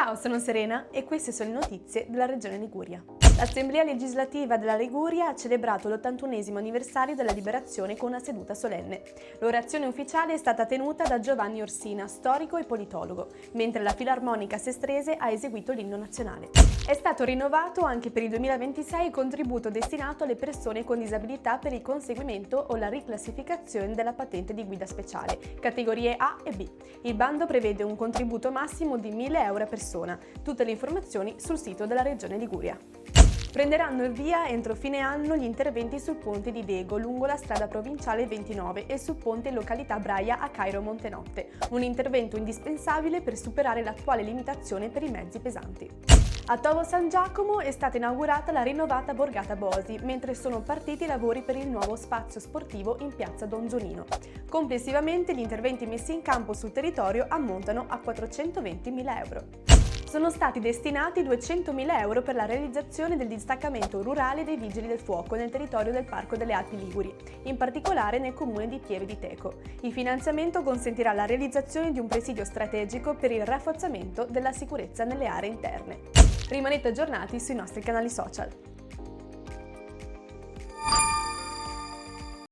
Ciao, sono Serena e queste sono le notizie della Regione Liguria. L'Assemblea legislativa della Liguria ha celebrato l'81° anniversario della liberazione con una seduta solenne. L'orazione ufficiale è stata tenuta da Giovanni Orsina, storico e politologo, mentre la Filarmonica Sestrese ha eseguito l'inno nazionale. È stato rinnovato anche per il 2026 il contributo destinato alle persone con disabilità per il conseguimento o la riclassificazione della patente di guida speciale, categorie A e B. Il bando prevede un contributo massimo di 1.000 euro a persona. Tutte le informazioni sul sito della Regione Liguria. Prenderanno il via entro fine anno gli interventi sul ponte di Dego lungo la strada provinciale 29 e sul ponte in località Braia a Cairo Montenotte, un intervento indispensabile per superare l'attuale limitazione per i mezzi pesanti. A Tovo San Giacomo è stata inaugurata la rinnovata Borgata Bosi, mentre sono partiti i lavori per il nuovo spazio sportivo in piazza Donzonino. Complessivamente gli interventi messi in campo sul territorio ammontano a 420.000 euro. Sono stati destinati 200.000 euro per la realizzazione del distaccamento rurale dei Vigili del Fuoco nel territorio del Parco delle Alpi Liguri, in particolare nel comune di Pieve di Teco. Il finanziamento consentirà la realizzazione di un presidio strategico per il rafforzamento della sicurezza nelle aree interne. Rimanete aggiornati sui nostri canali social.